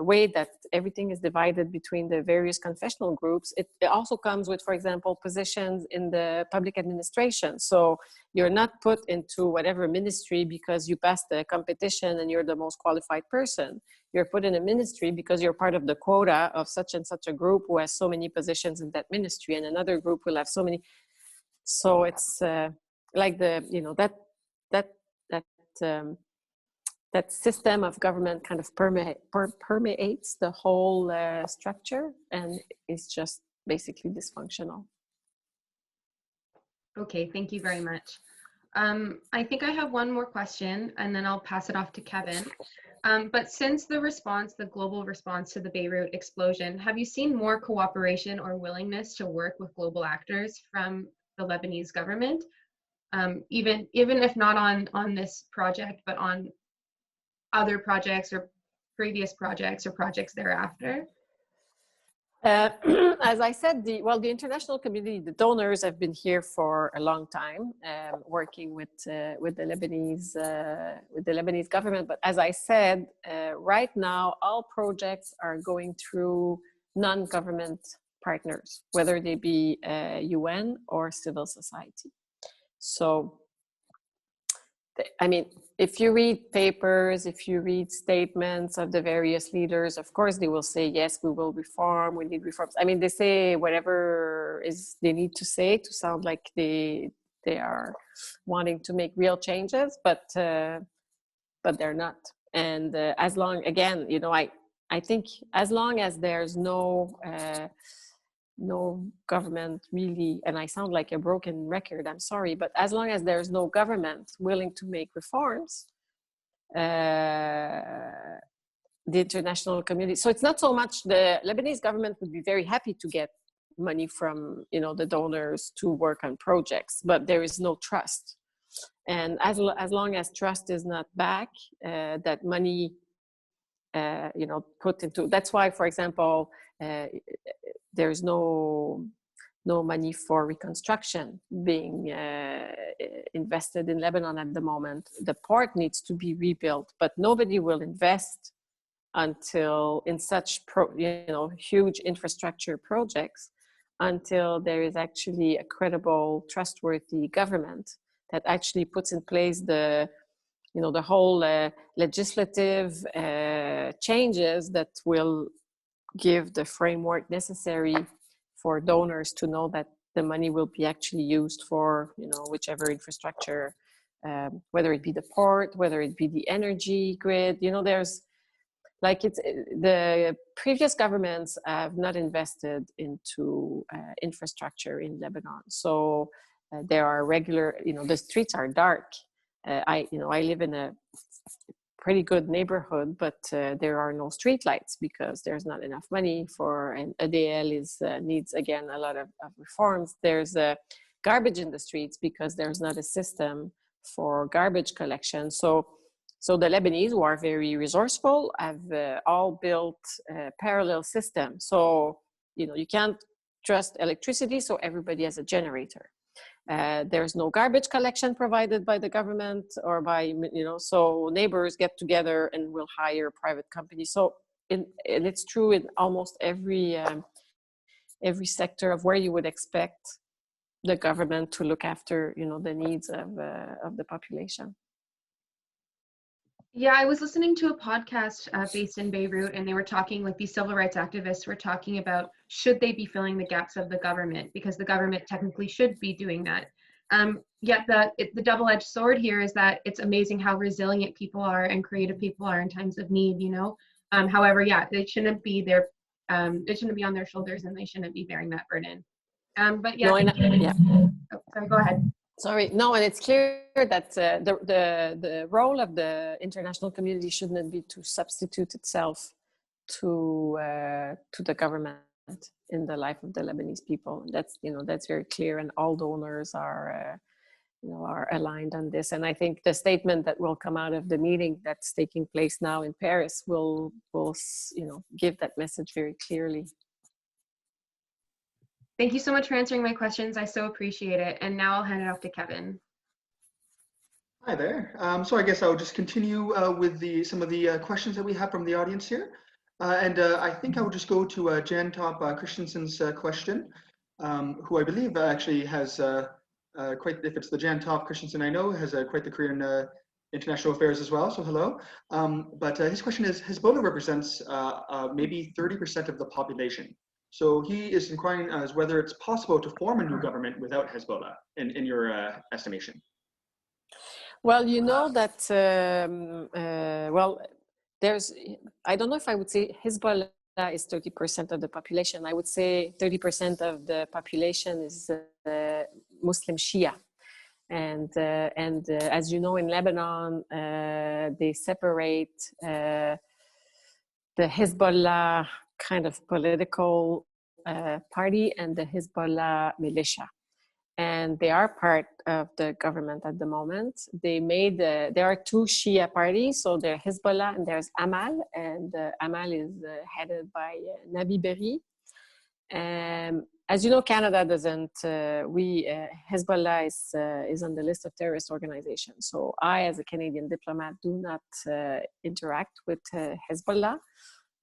way that everything is divided between the various confessional groups, it also comes with, for example, positions in the public administration. So you're not put into whatever ministry because you passed the competition and you're the most qualified person. You're put in a ministry because you're part of the quota of such and such a group who has so many positions in that ministry, and another group will have so many. So it's like the, you know, that system of government kind of permeates the whole structure and is just basically dysfunctional. Okay, thank you very much. I think I have one more question and then I'll pass it off to Kevin. But since the global response to the Beirut explosion, have you seen more cooperation or willingness to work with global actors from the Lebanese government? Even if not on this project, but on other projects or previous projects or projects thereafter? As I said, the international community, the donors have been here for a long time, working with the Lebanese government. But as I said, right now, all projects are going through non-government partners, whether they be UN or civil society. So, I mean, if you read papers, if you read statements of the various leaders, of course they will say, yes, we will reform, we need reforms. I mean, they say whatever they need to say to sound like they are wanting to make real changes, but they're not. And as long, again, you know, I think as long as there's no government really, and I sound like a broken record, I'm sorry, but as long as there's no government willing to make reforms, the international community, so it's not so much the Lebanese government would be very happy to get money from, you know, the donors to work on projects, but there is no trust. And as long as trust is not back, that money, you know, put into, that's why, for example, there's no money for reconstruction being invested in Lebanon at the moment. The port needs to be rebuilt, but nobody will invest until in such huge infrastructure projects until there is actually a credible, trustworthy government that actually puts in place the whole legislative changes that will give the framework necessary for donors to know that the money will be actually used for, you know, whichever infrastructure, whether it be the port, whether it be the energy grid. You know, there's like the previous governments have not invested into infrastructure in Lebanon. So there are regular, you know, the streets are dark. I live in a pretty good neighborhood, but there are no street lights because there's not enough money for, and ADL needs again a lot of reforms. There's garbage in the streets because there's not a system for garbage collection. So the Lebanese, who are very resourceful, have all built a parallel system. So, you know, you can't just electricity, so everybody has a generator. There's no garbage collection provided by the government or by, so neighbors get together and will hire private companies. So, and it's true in almost every sector of where you would expect the government to look after, the needs of the population. Yeah, I was listening to a podcast based in Beirut, and they were talking, like these civil rights activists were talking about, should they be filling the gaps of the government, because the government technically should be doing that. Yet the double-edged sword here is that it's amazing how resilient people are and creative people are in times of need, However, yeah, it shouldn't be it shouldn't be on their shoulders, and they shouldn't be bearing that burden. But yeah, Oh, sorry, go ahead. Sorry, no, and it's clear that the role of the international community shouldn't be to substitute itself to the government in the life of the Lebanese people. That's very clear, and all donors are aligned on this. And I think the statement that will come out of the meeting that's taking place now in Paris will give that message very clearly. Thank you so much for answering my questions. I so appreciate it. And now I'll hand it off to Kevin. Hi there. So I guess I'll just continue with some of the questions that we have from the audience here. I think I will just go to Jan Top Christensen's question, who I believe actually has quite, if it's the Jan Top Christensen I know, has quite the career in international affairs as well, so hello. But his question is, Hezbollah represents maybe 30% of the population. So he is inquiring as whether it's possible to form a new government without Hezbollah, in your estimation. Well, that, there's, I don't know if I would say Hezbollah is 30% of the population. I would say 30% of the population is Muslim Shia. And as you know, in Lebanon, they separate the Hezbollah kind of political party and the Hezbollah militia. And they are part of the government at the moment. There are two Shia parties, so there's Hezbollah and there's Amal, and Amal is headed by Nabi Berri. As you know, Canada doesn't, Hezbollah is on the list of terrorist organizations. So I, as a Canadian diplomat, do not interact with Hezbollah.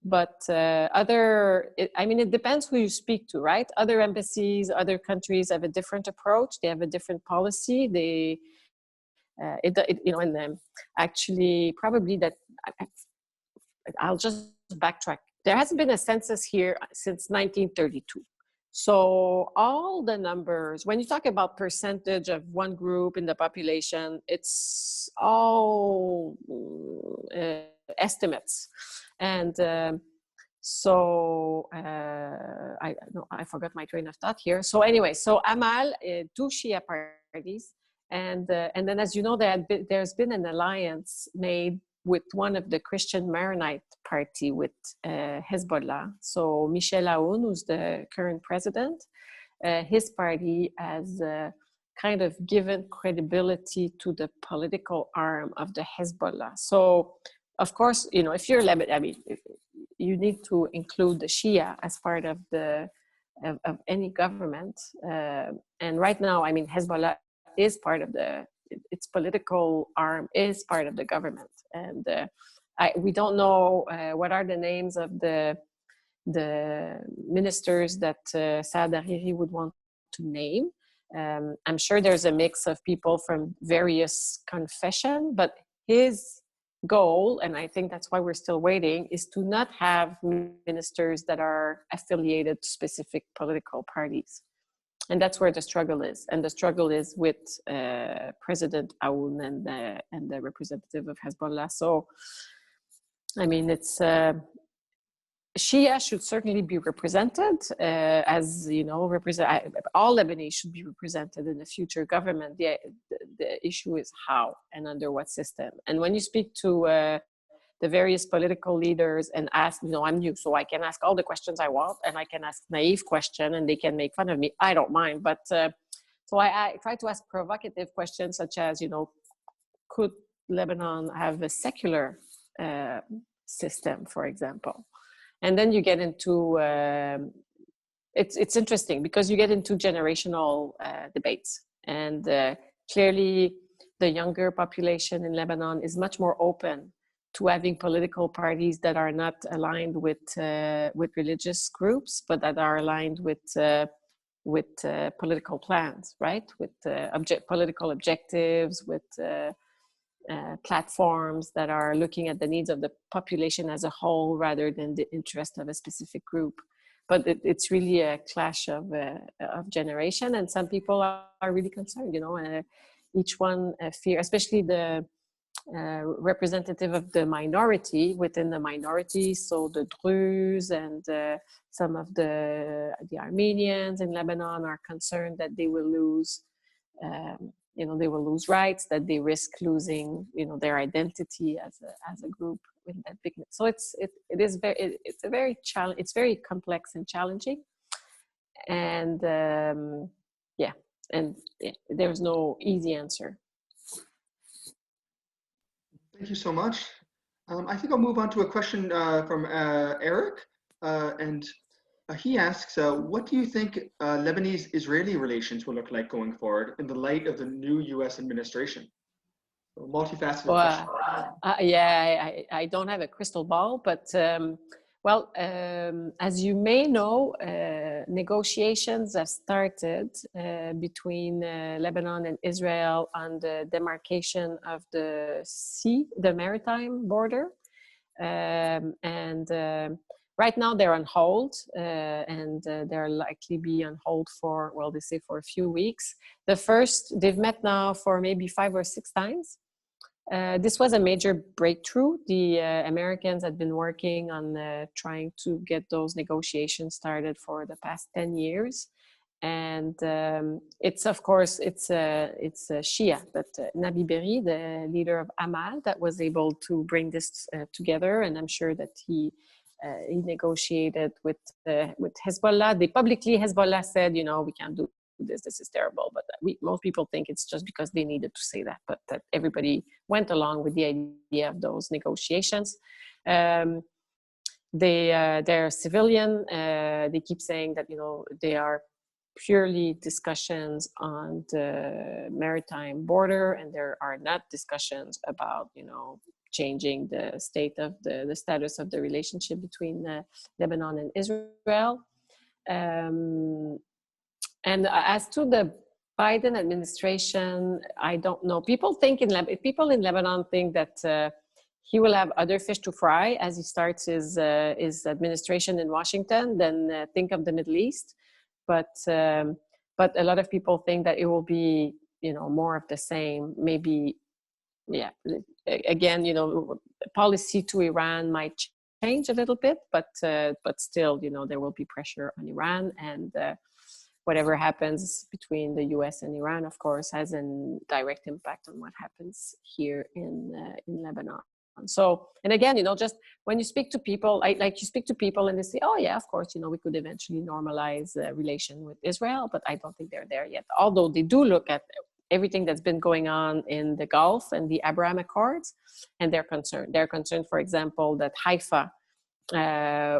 But it depends who you speak to, right? Other embassies, other countries have a different approach. They have a different policy. Actually, probably that, I'll just backtrack. There hasn't been a census here since 1932. So all the numbers, when you talk about percentage of one group in the population, it's all estimates. And I forgot my train of thought here. So anyway, so Amal, two Shia parties. And then, as you know, there's been an alliance made with one of the Christian Maronite party with Hezbollah. So Michel Aoun, who's the current president, his party has kind of given credibility to the political arm of the Hezbollah. So, of course, if you're Lebanon, you need to include the Shia as part of of any government. And right now, Hezbollah is part of its political arm is part of the government. And we don't know what are the names of the ministers that Saad Hariri would want to name. I'm sure there's a mix of people from various confession, but his goal, and I think that's why we're still waiting, is to not have ministers that are affiliated to specific political parties. And that's where the struggle is. And the struggle is with President Aoun and the representative of Hezbollah. So, it's Shia should certainly be represented, as you know, all Lebanese should be represented in the future government. The issue is how and under what system. And when you speak to the various political leaders and ask, I'm new, so I can ask all the questions I want, and I can ask naive questions, and they can make fun of me. I don't mind, but so I try to ask provocative questions such as, could Lebanon have a secular system, for example? And then you get into it's interesting because you get into generational debates, and clearly the younger population in Lebanon is much more open to having political parties that are not aligned with religious groups, but that are aligned with political plans, right? With political objectives, with platforms that are looking at the needs of the population as a whole rather than the interest of a specific group. But it's really a clash of generation, and some people are really concerned, you know, each one fear, especially the representative of the minority within the minority, so the Druze and some of the Armenians in Lebanon are concerned that they will lose, you know, they will lose rights, that they risk losing, you know, their identity as a group in that big. So it's very complex and challenging, and there's no easy answer. Thank you so much. I think I'll move on to a question from Eric, and he asks, what do you think Lebanese-Israeli relations will look like going forward in the light of the new U.S. administration? So multifaceted question. I don't have a crystal ball, but as you may know, negotiations have started between Lebanon and Israel on the demarcation of the maritime border. Right now they're on hold, and they're likely be on hold for, well, they say for a few weeks. They've met now for maybe 5 or 6 times. This was a major breakthrough. The Americans had been working on trying to get those negotiations started for the past 10 years. And it's Shia, but Nabi Berri, the leader of Amal, that was able to bring this together. And I'm sure that he negotiated with Hezbollah. Hezbollah said, you know, we can't do this is terrible, but most people think it's just because they needed to say that, but that everybody went along with the idea of those negotiations. They're civilian. They keep saying that, you know, they are purely discussions on the maritime border, and there are not discussions about, you know, changing the state of the status of the relationship between Lebanon and Israel. And as to the Biden administration, I don't know. People in Lebanon think that he will have other fish to fry as he starts his administration in Washington than think of the Middle East. But a lot of people think that it will be, you know, more of the same. Maybe, yeah. Again, you know, policy to Iran might change a little bit, but still, you know, there will be pressure on Iran, and whatever happens between the U.S. and Iran, of course, has a direct impact on what happens here in Lebanon. So, and again, you know, just when you speak to people, you speak to people and they say, oh yeah, of course, you know, we could eventually normalize the relation with Israel, but I don't think they're there yet. Although they do look at everything that's been going on in the Gulf and the Abraham Accords, and they're concerned. They're concerned, for example, that Haifa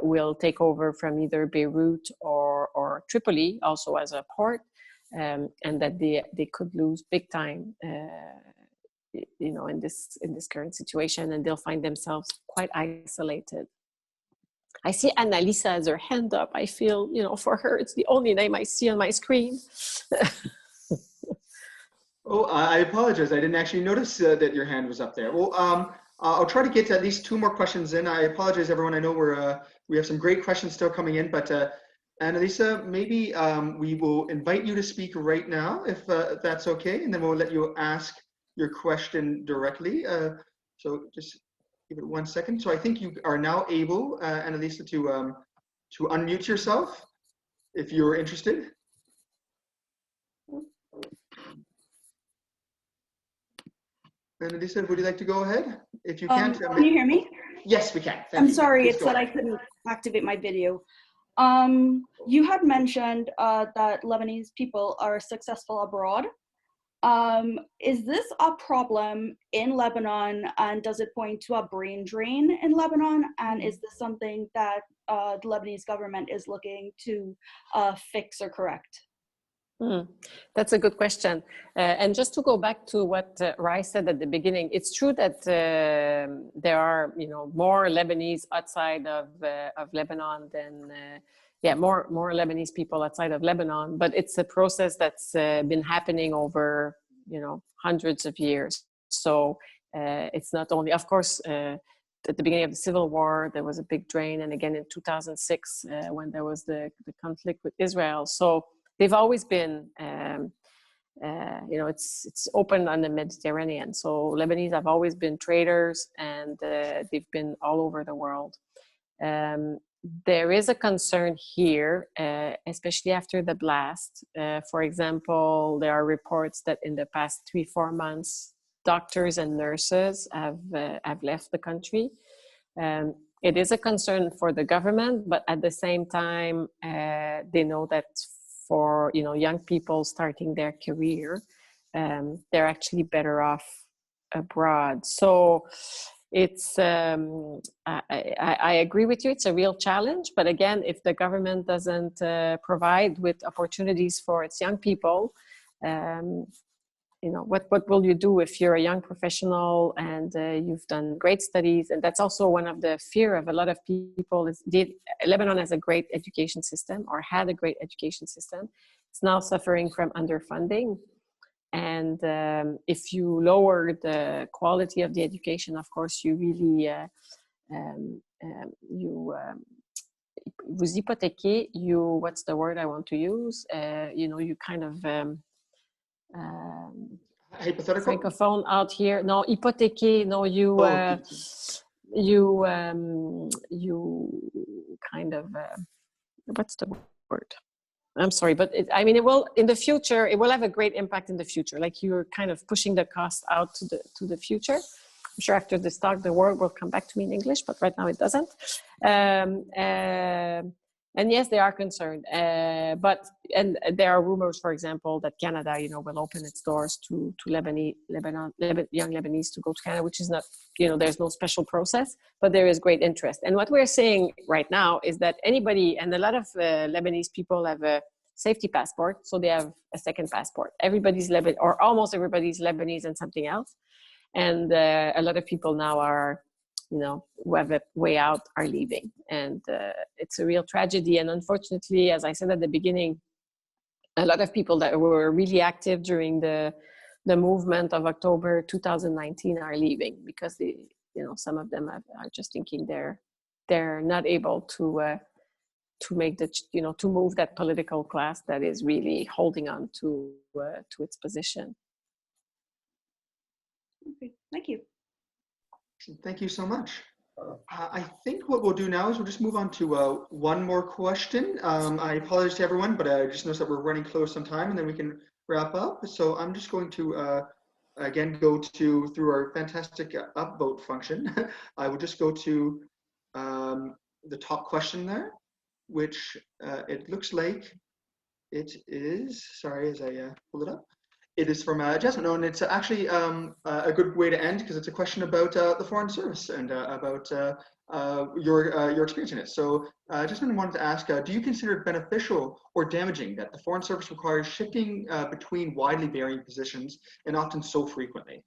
will take over from either Beirut or Tripoli, also as a port, and that they could lose big time, you know, in this current situation, and they'll find themselves quite isolated. I see Annalisa has her hand up. I feel, you know, for her, it's the only name I see on my screen. Oh, I apologize. I didn't actually notice that your hand was up there. Well, I'll try to get to at least 2 more questions in. I apologize, everyone. I know we have some great questions still coming in, but Annalisa, maybe we will invite you to speak right now, if that's okay, and then we'll let you ask your question directly. So just give it 1 second. So I think you are now able, Annalisa, to unmute yourself if you're interested. Annalisa, would you like to go ahead? If you can. Can you hear me? Yes, we can. I'm sorry, it said I couldn't activate my video. You had mentioned that Lebanese people are successful abroad. Is this a problem in Lebanon, and does it point to a brain drain in Lebanon? And is this something that the Lebanese government is looking to fix or correct? That's a good question. And just to go back to what Rai said at the beginning, it's true that there are, more Lebanese outside of Lebanon than, more Lebanese people outside of Lebanon, but it's a process that's been happening over, hundreds of years. So it's not only, of course, at the beginning of the Civil War, there was a big drain, and again in 2006 when there was the conflict with Israel. So they've always been, it's open on the Mediterranean. So Lebanese have always been traders, and they've been all over the world. There is a concern here, especially after the blast. For example, there are reports that in the past 3-4 months, doctors and nurses have left the country. It is a concern for the government, but at the same time, they know that for young people starting their career, they're actually better off abroad. So it's I agree with you, it's a real challenge, but again, if the government doesn't provide with opportunities for its young people, what will you do if you're a young professional and you've done great studies? And that's also one of the fear of a lot of people is Lebanon has a great education system, or had a great education system. It's now suffering from underfunding. And if you lower the quality of the education, of course, you really, vous hypothéquez, what's the word I want to use? You kind of, hypothetical? Francophone out here. No, hypothéquer. No, you kind of, what's the word? I'm sorry, but it will, in the future, it will have a great impact in the future. Like you're kind of pushing the cost out to the future. I'm sure after this talk, the word will come back to me in English, but right now it doesn't. And yes, they are concerned. But there are rumors, for example, that Canada, will open its doors to young Lebanese to go to Canada, which is not, there's no special process, but there is great interest. And what we're seeing right now is that anybody, and a lot of Lebanese people have a safety passport, so they have a second passport. Everybody's Lebanese, or almost everybody's Lebanese and something else. And a lot of people now are, who have a way out are leaving. And it's a real tragedy. And unfortunately, as I said at the beginning, a lot of people that were really active during the movement of October 2019 are leaving because they, some of them are just thinking they're not able to make to move that political class that is really holding on to its position. Okay, thank you. Thank you so much. I think what we'll do now is we'll just move on to one more question. I apologize to everyone, but I just noticed that we're running close on time, and then we can wrap up. So I'm just going to, again, go through our fantastic upvote function. I will just go to the top question there, which it looks like it is, sorry, as I pull it up. It is from Jasmine, and it's actually a good way to end because it's a question about the Foreign Service and about your experience in it. So Jasmine wanted to ask, do you consider it beneficial or damaging that the Foreign Service requires shifting between widely varying positions and often so frequently?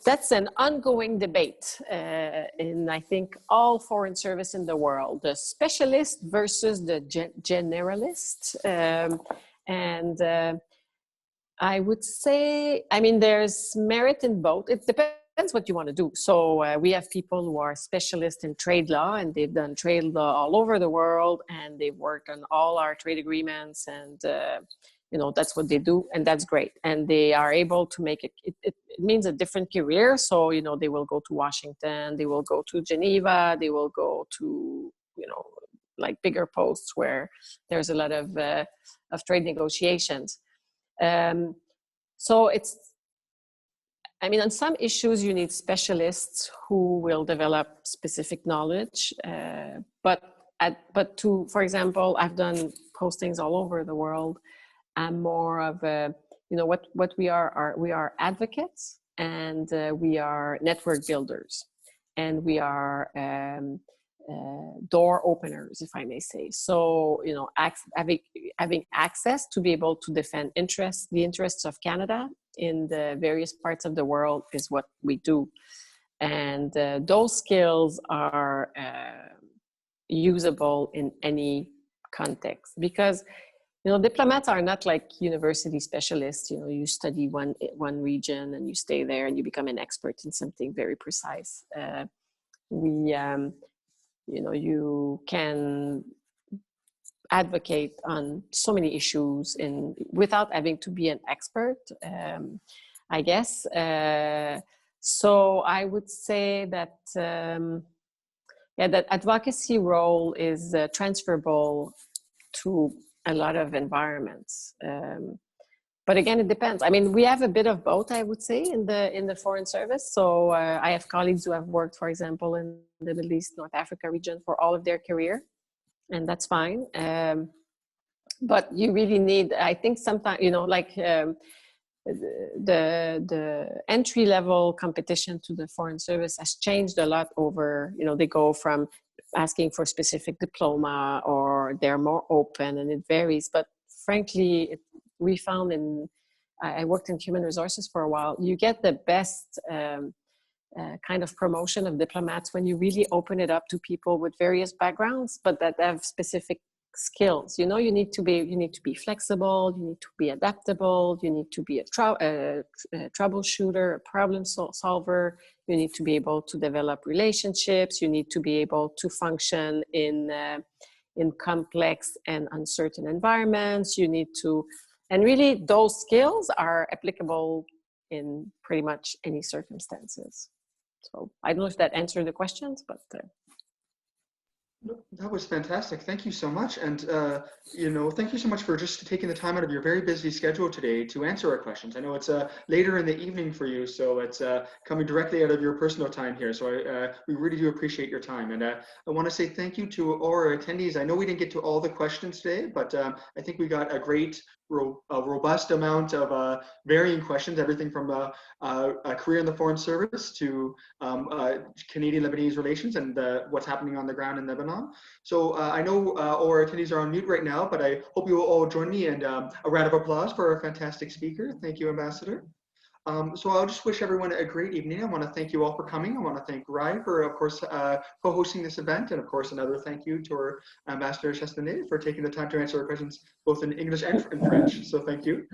That's an ongoing debate in, I think, all foreign service in the world, the specialist versus the generalist. And I would say, there's merit in both. It depends what you want to do. So we have people who are specialists in trade law, and they've done trade law all over the world, and they've worked on all our trade agreements, and that's what they do, and that's great. And they are able to make it means a different career. So, they will go to Washington, they will go to Geneva, they will go to, like bigger posts where there's a lot of trade negotiations. So it's, on some issues you need specialists who will develop specific knowledge. But for example, I've done postings all over the world. I'm more of a, what we are advocates, and we are network builders, and we are door openers, if I may say. So, having access to be able to defend the interests of Canada in the various parts of the world is what we do. And those skills are usable in any context, because diplomats are not like university specialists. You study one region and you stay there and you become an expert in something very precise. You can advocate on so many issues without having to be an expert, I guess. So I would say that that advocacy role is transferable to a lot of environments. But again, it depends. I mean, we have a bit of both, I would say, in the Foreign Service. So I have colleagues who have worked, for example, in the Middle East, North Africa region for all of their career, and that's fine. But you really need, I think sometimes, the entry-level competition to the Foreign Service has changed a lot over, they go from asking for specific diploma, or they're more open, and it varies. But frankly, we found I worked in human resources for a while, you get the best kind of promotion of diplomats when you really open it up to people with various backgrounds, but that have specific skills. You need to be flexible, you need to be adaptable, you need to be a troubleshooter, a problem solver, you need to be able to develop relationships, you need to be able to function in complex and uncertain environments, and really those skills are applicable in pretty much any circumstances. So I don't know if that answered the questions, but that was fantastic. Thank you so much. And, thank you so much for just taking the time out of your very busy schedule today to answer our questions. I know it's later in the evening for you, so it's coming directly out of your personal time here. So we really do appreciate your time. And I want to say thank you to all our attendees. I know we didn't get to all the questions today, but I think we got a great, robust amount of varying questions, everything from a career in the Foreign Service to Canadian-Lebanese relations and what's happening on the ground in Lebanon. So I know all our attendees are on mute right now, but I hope you will all join me in a round of applause for our fantastic speaker. Thank you, Ambassador. So I'll just wish everyone a great evening. I want to thank you all for coming. I want to thank Rai for, of course, co-hosting this event. And of course, another thank you to our Ambassador Chastenay for taking the time to answer our questions both in English and in French. So thank you.